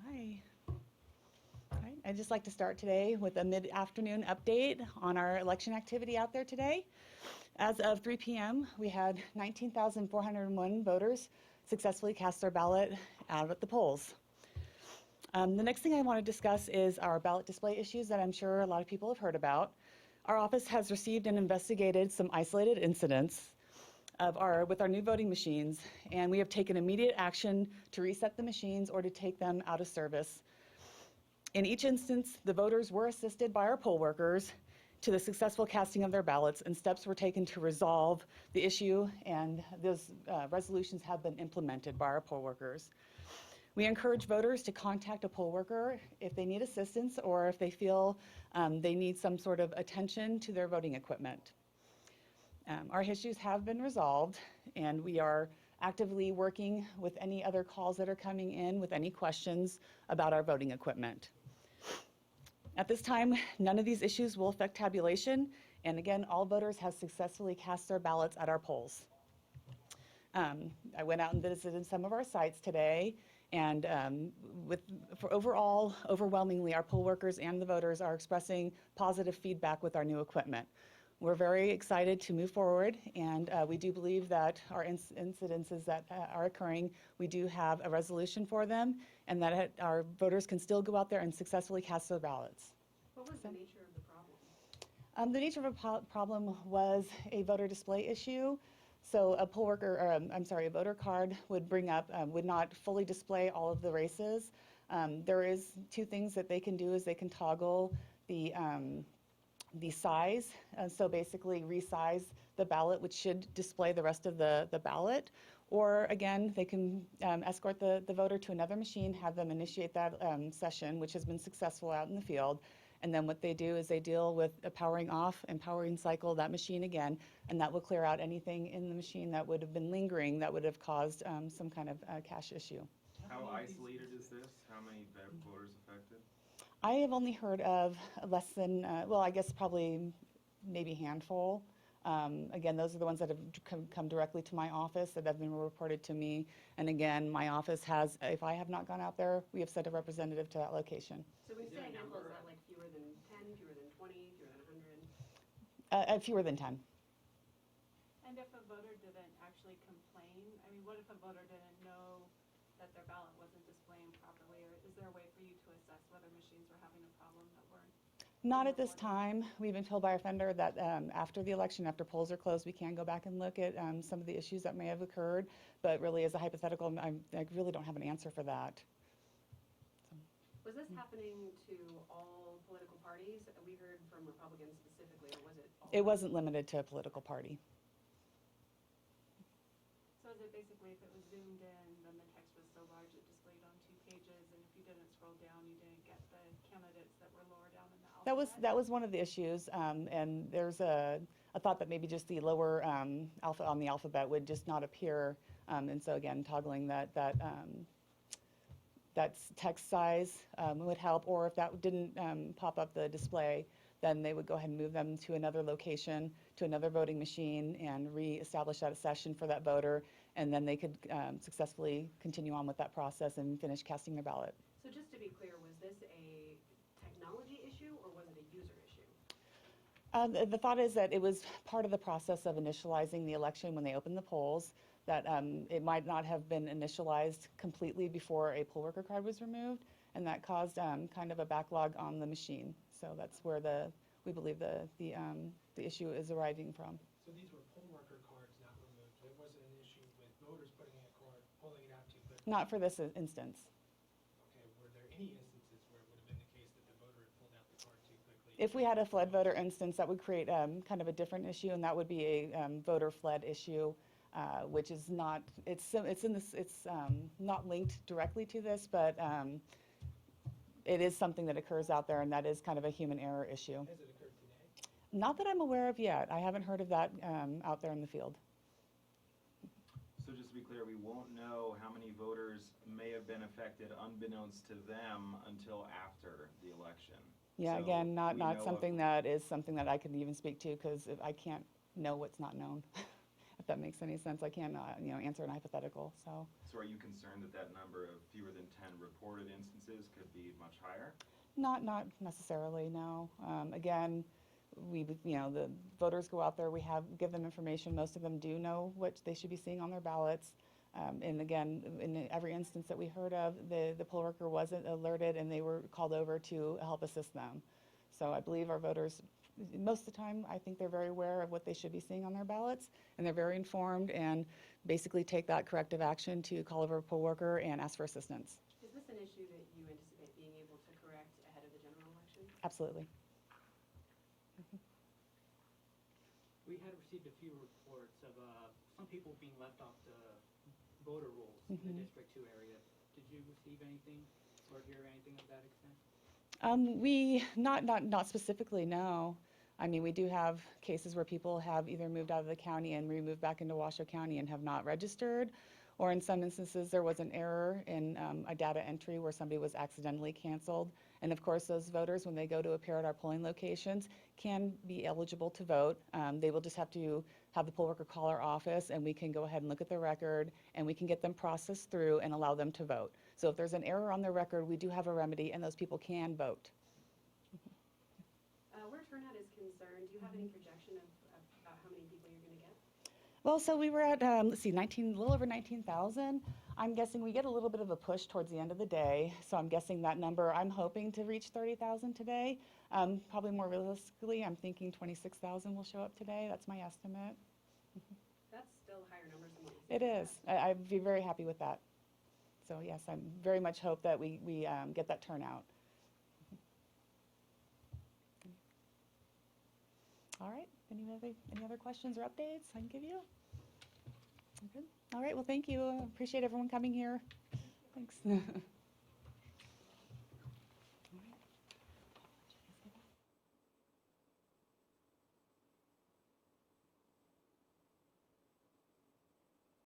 Hi. All right. I'd just like to start today with a mid-afternoon update on our election activity out there today. As of 3 p.m., we had 19,401 voters successfully cast their ballot out at the polls. The next thing I want to discuss is our ballot display issues that I'm sure a lot of people have heard about. Our office has received and investigated some isolated incidents with our new voting machines, and we have taken immediate action to reset the machines or to take them out of service. In each instance, the voters were assisted by our poll workers to the successful casting of their ballots, and steps were taken to resolve the issue, and those resolutions have been implemented by our poll workers. We encourage voters to contact a poll worker if they need assistance or if they feel they need some sort of attention to their voting equipment. Our issues have been resolved, and we are actively working with any other calls that are coming in with any questions about our voting equipment. At this time, none of these issues will affect tabulation, and again, all voters have successfully cast their ballots at our polls. I went out and visited some of our sites today, and overwhelmingly, our poll workers and the voters are expressing positive feedback with our new equipment. We're very excited to move forward, and we do believe that our incidences that are occurring, we do have a resolution for them, and that our voters can still go out there and successfully cast their ballots. What was the nature of the problem? The nature of a problem was a voter display issue. So a poll worker, a voter card would bring up, would not fully display all of the races. There is two things that they can do is they can toggle the size, so basically resize the ballot, which should display the rest of the ballot. Or again, they can escort the voter to another machine, have them initiate that session, which has been successful out in the field. And then what they do is they deal with a powering off and powering cycle that machine again, and that will clear out anything in the machine that would have been lingering that would have caused some kind of cache issue. How isolated is this? How many voters affected? I have only heard of less than, well, I guess probably maybe a handful. Again, those are the ones that have come directly to my office that have been reported to me. And again, my office has, if I have not gone out there, we have sent a representative to that location. So when you say a handful, is that like fewer than 10, fewer than 20, fewer than 100? Fewer than 10. And if a voter didn't actually complain, I mean, what if a voter didn't know that their ballot wasn't displaying properly? Or is there a way for you to assess whether machines were having a problem that weren't? Not at this time. We've been told by our vendor that after the election, after polls are closed, we can go back and look at some of the issues that may have occurred. But really, as a hypothetical, I really don't have an answer for that. So. Was this happening to all political parties? We heard from Republicans specifically, or was it all? It wasn't limited to a political party. So is it basically if it was zoomed in, then the text was so large it displayed on 2 pages, and if you didn't scroll down, you didn't get the candidates that were lower down in the alphabet? That was one of the issues, and there's a thought that maybe just the lower alpha on the alphabet would just not appear, and so again, toggling that text size would help, or if that didn't pop up the display, then they would go ahead and move them to another location, to another voting machine, and re-establish that session for that voter, and then they could successfully continue on with that process and finish casting their ballot. So just to be clear, was this a technology issue or was it a user issue? The thought is that it was part of the process of initializing the election when they opened the polls, that it might not have been initialized completely before a poll worker card was removed, and that caused kind of a backlog on the machine. So that's where we believe the issue is arriving from. So these were poll worker cards not removed. It wasn't an issue with voters putting in a card, pulling it out too quickly. Not for this instance. Okay, were there any instances where it would have been the case that the voter had pulled out the card too quickly? If we had a fled voter instance, that would create kind of a different issue, and that would be a voter fled issue, which is not, it's not linked directly to this, but it is something that occurs out there, and that is kind of a human error issue. Has it occurred today? Not that I'm aware of yet. I haven't heard of that out there in the field. So just to be clear, we won't know how many voters may have been affected unbeknownst to them until after the election. Yeah, So again, we know not something that is something that I can even speak to, because I can't know what's not known. if that makes any sense. I can't, answer an hypothetical, so. So are you concerned that that number of fewer than 10 reported instances could be much higher? Not necessarily, no. Again, the voters go out there, give them information. Most of them do know what they should be seeing on their ballots. And again, in every instance that we heard of, the poll worker wasn't alerted and they were called over to help assist them. So I believe our voters, most of the time, I think they're very aware of what they should be seeing on their ballots, and they're very informed and basically take that corrective action to call over a poll worker and ask for assistance. Is this an issue that you anticipate being able to correct ahead of the general election? Absolutely. We had received a few reports of some people being left off the voter rolls in the District 2 area. Did you receive anything or hear anything of that extent? Not specifically, no. I mean, we do have cases where people have either moved out of the county and removed back into Washoe County and have not registered, or in some instances there was an error in a data entry where somebody was accidentally canceled. And of course, those voters, when they go to appear at our polling locations, can be eligible to vote. They will just have to have the poll worker call our office, and we can go ahead and look at their record, and we can get them processed through and allow them to vote. So if there's an error on their record, we do have a remedy, and those people can vote. Where turnout is concerned, do you have any projection of about how many people you're going to get? Well, so we were at, a little over 19,000. I'm guessing we get a little bit of a push towards the end of the day. So I'm guessing that number, I'm hoping to reach 30,000 today. Probably more realistically, I'm thinking 26,000 will show up today. That's my estimate. That's still higher numbers than what you said. It is. I'd be very happy with that. So yes, I very much hope that we get that turnout. All right, any other questions or updates I can give you? Good. All right, well, thank you. Appreciate everyone coming here. Thanks.